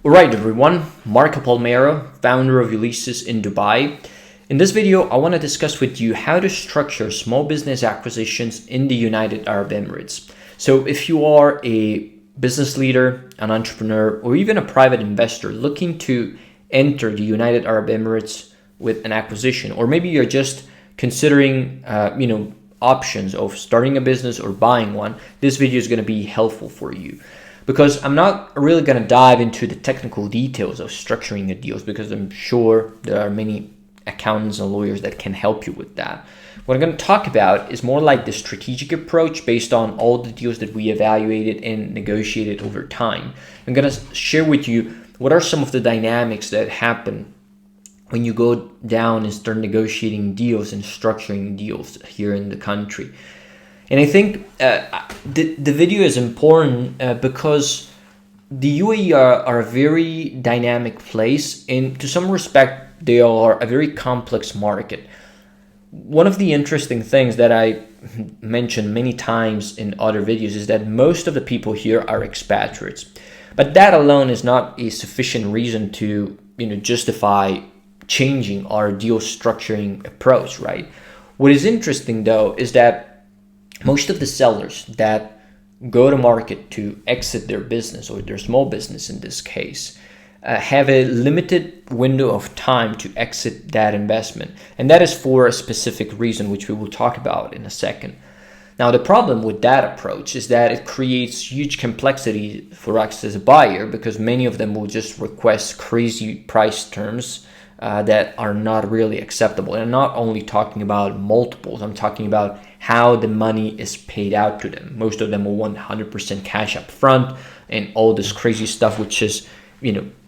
Alright everyone, Marco Palmero, founder of Ulysses in Dubai. In this video, I want to discuss with you how to structure small business acquisitions in the United Arab Emirates. So if you are a business leader, an entrepreneur, or even a private investor looking to enter the United Arab Emirates with an acquisition, or maybe you're just considering options of starting a business or buying one, this video is going to be helpful for you. Because I'm not really going to dive into the technical details of structuring the deals, because I'm sure there are many accountants and lawyers that can help you with that. What I'm going to talk about is more like the strategic approach based on all the deals that we evaluated and negotiated over time. I'm going to share with you what are some of the dynamics that happen when you go down and start negotiating deals and structuring deals here in the country. And I think the video is important because the UAE are a very dynamic place, and to some respect, they are a very complex market. One of the interesting things that I mentioned many times in other videos is that most of the people here are expatriates. But that alone is not a sufficient reason to justify changing our deal structuring approach, right? What is interesting though is that most of the sellers that go to market to exit their business, or their small business in this case, have a limited window of time to exit that investment. And that is for a specific reason, which we will talk about in a second. Now, the problem with that approach is that it creates huge complexity for us as a buyer, because many of them will just request crazy price terms that are not really acceptable. And I'm not only talking about multiples, I'm talking about how the money is paid out to them. Most of them will want 100% cash up front and all this crazy stuff, which is,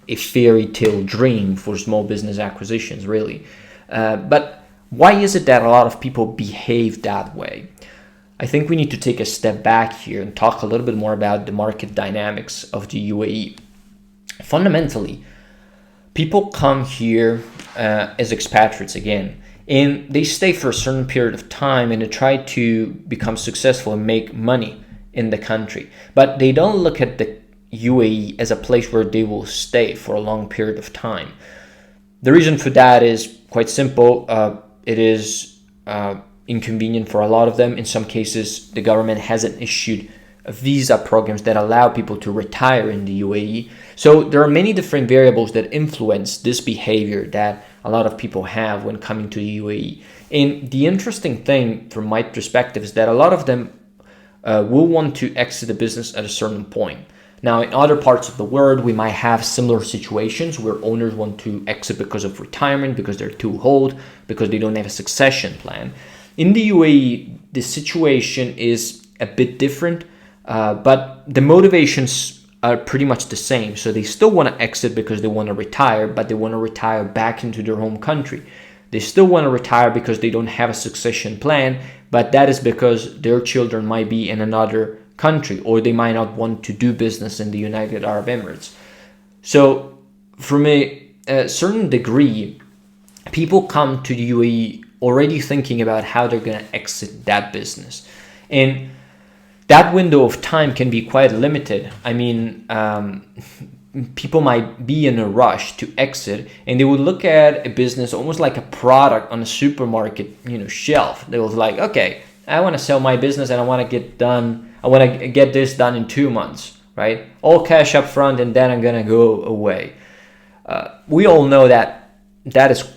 a fairy tale dream for small business acquisitions, really. But why is it that a lot of people behave that way? I think we need to take a step back here and talk a little bit more about the market dynamics of the UAE. Fundamentally, people come here as expatriates again, and they stay for a certain period of time and they try to become successful and make money in the country. But they don't look at the UAE as a place where they will stay for a long period of time. The reason for that is quite simple. It is inconvenient for a lot of them. In some cases, the government hasn't issued visa programs that allow people to retire in the UAE. So there are many different variables that influence this behavior that a lot of people have when coming to the UAE. And the interesting thing from my perspective is that a lot of them will want to exit the business at a certain point. Now, in other parts of the world, we might have similar situations where owners want to exit because of retirement, because they're too old, because they don't have a succession plan. In the UAE, the situation is a bit different. But the motivations are pretty much the same. So they still want to exit because they want to retire, but they want to retire back into their home country. They still want to retire because they don't have a succession plan, but that is because their children might be in another country, or they might not want to do business in the United Arab Emirates. So from a certain degree, people come to the UAE already thinking about how they're going to exit that business. And that window of time can be quite limited. I mean, people might be in a rush to exit, and they would look at a business almost like a product on a supermarket, shelf. They was like, okay, I want to sell my business and I want to get this done in 2 months, right? All cash up front, and then I'm going to go away. We all know that is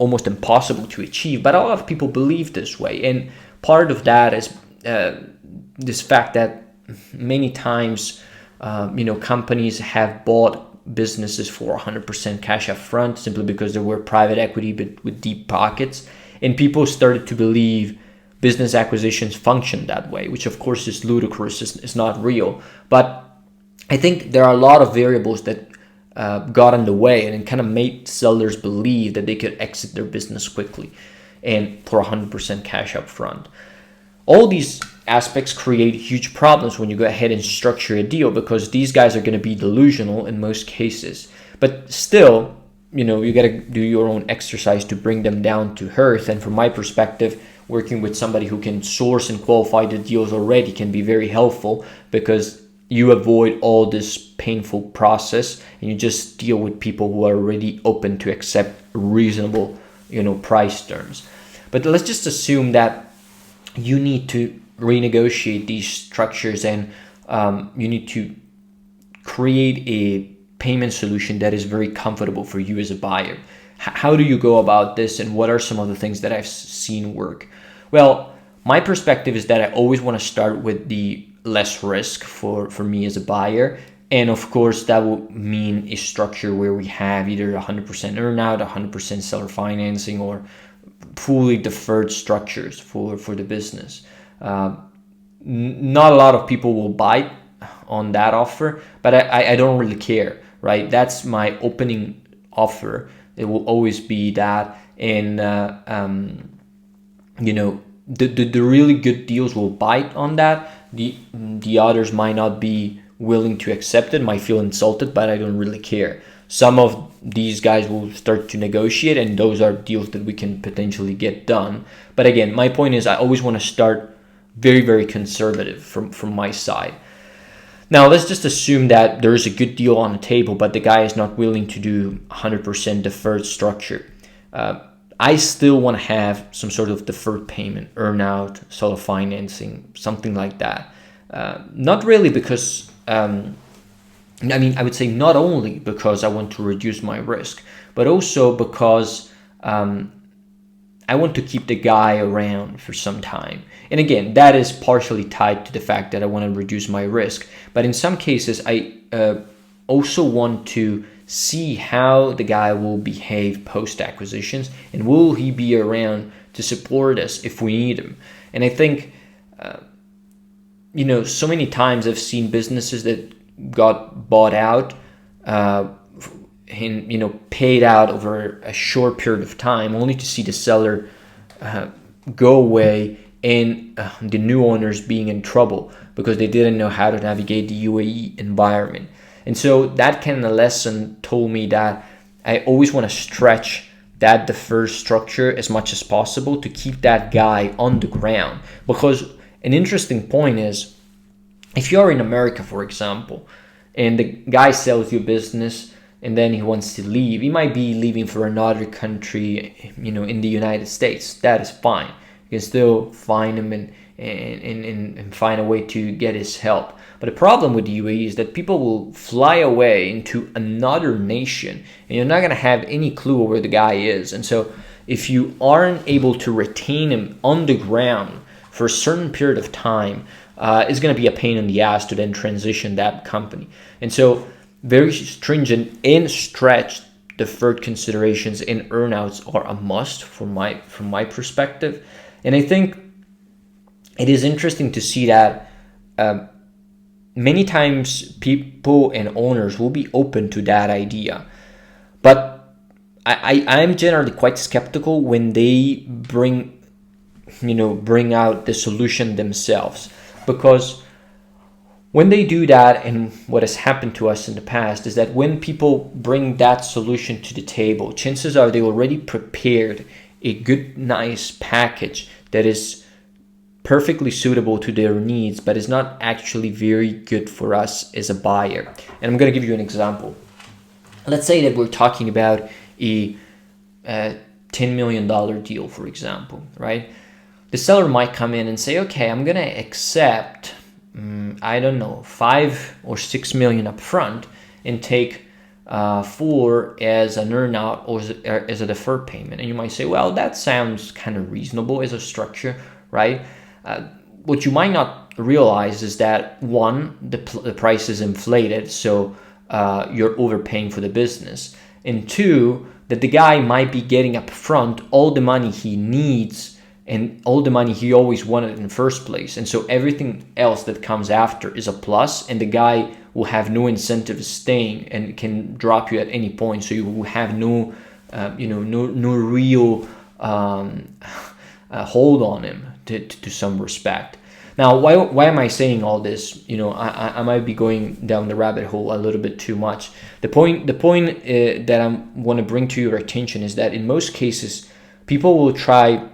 almost impossible to achieve, but a lot of people believe this way. And part of that is this fact that many times, companies have bought businesses for 100% cash up front simply because they were private equity but with deep pockets. And people started to believe business acquisitions function that way, which of course is ludicrous, it's not real. But I think there are a lot of variables that got in the way and it kind of made sellers believe that they could exit their business quickly and for 100% cash up front. All these aspects create huge problems when you go ahead and structure a deal, because these guys are going to be delusional in most cases. But still, you got to do your own exercise to bring them down to earth. And from my perspective, working with somebody who can source and qualify the deals already can be very helpful, because you avoid all this painful process, and you just deal with people who are already open to accept reasonable, price terms. But let's just assume that you need to renegotiate these structures, and you need to create a payment solution that is very comfortable for you as a buyer. How do you go about this, and what are some of the things that I've seen work? Well, my perspective is that I always want to start with the less risk for me as a buyer. And of course, that will mean a structure where we have either 100% earnout, 100% seller financing, or fully deferred structures for the business. Not a lot of people will bite on that offer, but I don't really care, right? That's my opening offer. It will always be that. And, the really good deals will bite on that. The others might not be willing to accept it, might feel insulted, but I don't really care. Some of these guys will start to negotiate, and those are deals that we can potentially get done. But again, my point is I always want to start very, very conservative from my side. Now, let's just assume that there is a good deal on the table, but the guy is not willing to do 100% deferred structure. I still want to have some sort of deferred payment, earnout, seller financing, something like that. Not really because, I would say not only because I want to reduce my risk, but also because I want to keep the guy around for some time. And again, that is partially tied to the fact that I want to reduce my risk. But in some cases, I also want to see how the guy will behave post-acquisitions, and will he be around to support us if we need him. And I think, so many times I've seen businesses that got bought out and, paid out over a short period of time, only to see the seller go away and the new owners being in trouble because they didn't know how to navigate the UAE environment. And so that kind of lesson told me that I always want to stretch that deferred structure as much as possible to keep that guy on the ground. Because an interesting point is, if you're in America, for example, and the guy sells you business and then he wants to leave, he might be leaving for another country, in the United States. That is fine. You can still find him and find a way to get his help. But the problem with the UAE is that people will fly away into another nation, and you're not going to have any clue where the guy is. And so if you aren't able to retain him on the ground for a certain period of time, it's going to be a pain in the ass to then transition that company. And so very stringent and stretched deferred considerations and earnouts are a must from my perspective. And I think it is interesting to see that many times people and owners will be open to that idea. But I'm generally quite skeptical when they bring out the solution themselves. Because when they do that, and what has happened to us in the past is that when people bring that solution to the table, chances are they already prepared a good, nice package that is perfectly suitable to their needs, but is not actually very good for us as a buyer. And I'm going to give you an example. Let's say that we're talking about a $10 million deal, for example, right? The seller might come in and say, okay, I'm going to accept, I don't know, 5 or 6 million up front and take 4 as an earnout or as a deferred payment. And you might say, well, that sounds kind of reasonable as a structure, right? What you might not realize is that, one, the price is inflated, so you're overpaying for the business. And two, that the guy might be getting up front all the money he needs and all the money he always wanted in the first place. And so everything else that comes after is a plus, and the guy will have no incentive staying and can drop you at any point. So you will have no real hold on him to some respect. Now, why am I saying all this? I might be going down the rabbit hole a little bit too much. The point that I want to bring to your attention is that in most cases, people will try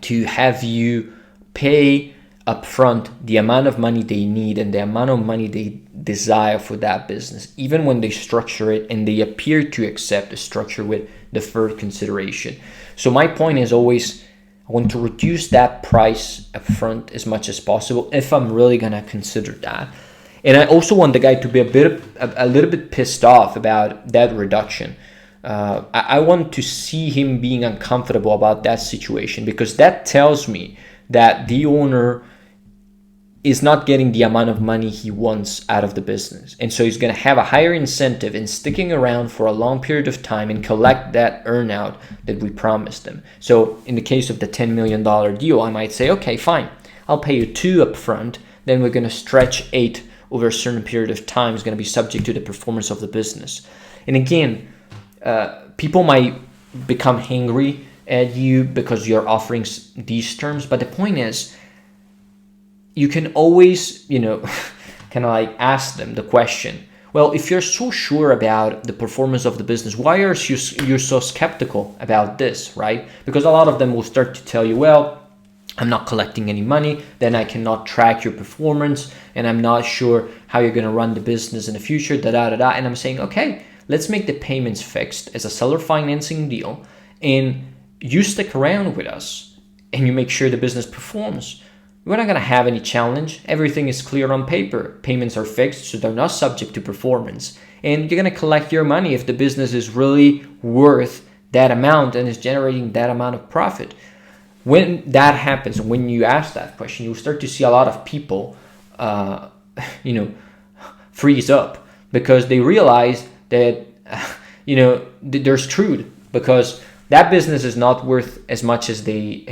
to have you pay upfront the amount of money they need and the amount of money they desire for that business, even when they structure it and they appear to accept a structure with deferred consideration. So my point is always, I want to reduce that price upfront as much as possible if I'm really gonna consider that. And I also want the guy to be a little bit pissed off about that reduction. I want to see him being uncomfortable about that situation, because that tells me that the owner is not getting the amount of money he wants out of the business. And so he's going to have a higher incentive in sticking around for a long period of time and collect that earnout that we promised him. So in the case of the $10 million deal, I might say, okay, fine, I'll pay you 2 upfront. Then we're going to stretch 8 over a certain period of time. It's going to be subject to the performance of the business. And again, people might become angry at you because you're offering these terms. But the point is, you can always, kind of like ask them the question, well, if you're so sure about the performance of the business, why are you so skeptical about this, right? Because a lot of them will start to tell you, well, I'm not collecting any money, then I cannot track your performance, and I'm not sure how you're going to run the business in the future, da-da-da-da. And I'm saying, okay, let's make the payments fixed as a seller financing deal, and you stick around with us, and you make sure the business performs. We're not going to have any challenge. Everything is clear on paper. Payments are fixed, so they're not subject to performance. And you're going to collect your money if the business is really worth that amount and is generating that amount of profit. When that happens, when you ask that question, you'll start to see a lot of people, freeze up, because they realize that, they're screwed, because that business is not worth as much as they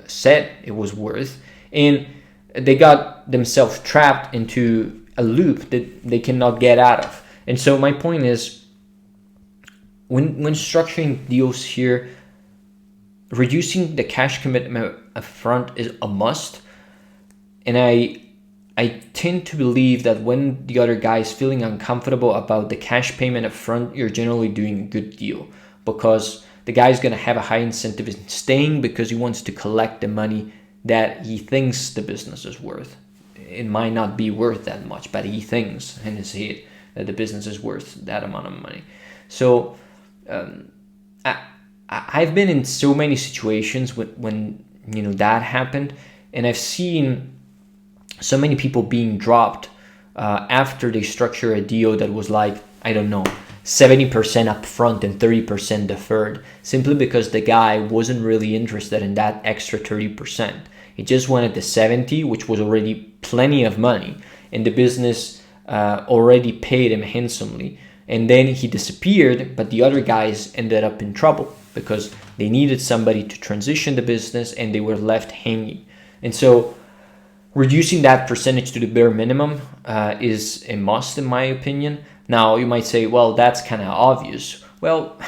said it was worth, and they got themselves trapped into a loop that they cannot get out of. And so my point is, when structuring deals here, reducing the cash commitment upfront is a must. And I tend to believe that when the other guy is feeling uncomfortable about the cash payment upfront, you're generally doing a good deal, because the guy's going to have a high incentive in staying because he wants to collect the money that he thinks the business is worth. It might not be worth that much, but he thinks in his head that the business is worth that amount of money. So I've been in so many situations when that happened, and I've seen so many people being dropped after they structure a deal that was like, I don't know, 70% upfront and 30% deferred, simply because the guy wasn't really interested in that extra 30%. He just wanted the 70, which was already plenty of money, and the business already paid him handsomely. And then he disappeared, but the other guys ended up in trouble because they needed somebody to transition the business and they were left hanging. And so reducing that percentage to the bare minimum is a must, in my opinion. Now, you might say, well, that's kind of obvious. Well,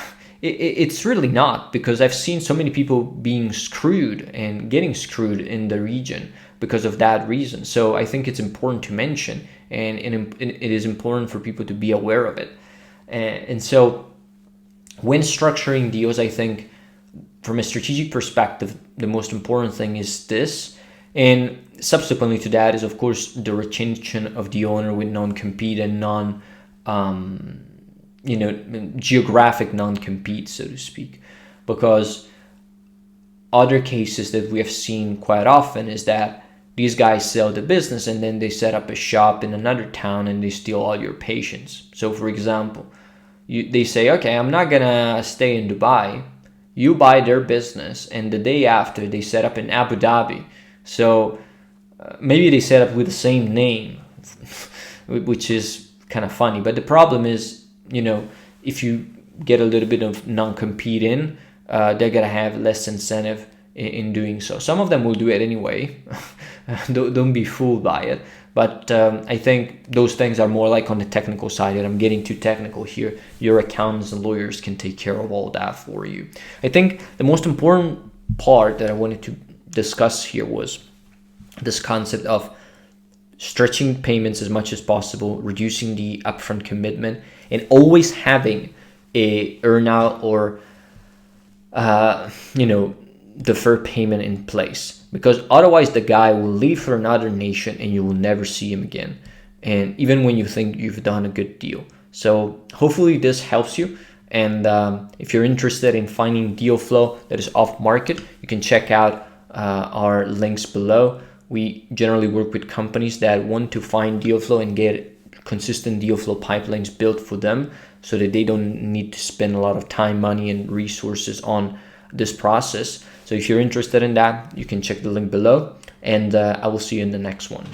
it's really not, because I've seen so many people being screwed and getting screwed in the region because of that reason. So I think it's important to mention, and it is important for people to be aware of it. And so when structuring deals, I think from a strategic perspective, the most important thing is this. And subsequently to that is, of course, the retention of the owner with non-compete and geographic non-compete, so to speak. Because other cases that we have seen quite often is that these guys sell the business and then they set up a shop in another town and they steal all your patients. So for example, they say, okay, I'm not gonna stay in Dubai. You buy their business, and the day after they set up in Abu Dhabi. So maybe they set up with the same name, which is kind of funny. But the problem is, if you get a little bit of non-compete in, they're gonna have less incentive in doing so. Some of them will do it anyway. Don't be fooled by it. But I think those things are more like on the technical side, and I'm getting too technical here. Your accountants and lawyers can take care of all that for you. I think the most important part that I wanted to discuss here was this concept of stretching payments as much as possible, reducing the upfront commitment, and always having a earnout or deferred payment in place. because otherwise the guy will leave for another nation and you will never see him again. And even when you think you've done a good deal. So hopefully this helps you. And if you're interested in finding deal flow that is off market, you can check out our links below. We generally work with companies that want to find deal flow and get consistent deal flow pipelines built for them so that they don't need to spend a lot of time, money, and resources on this process. So if you're interested in that, you can check the link below, and I will see you in the next one.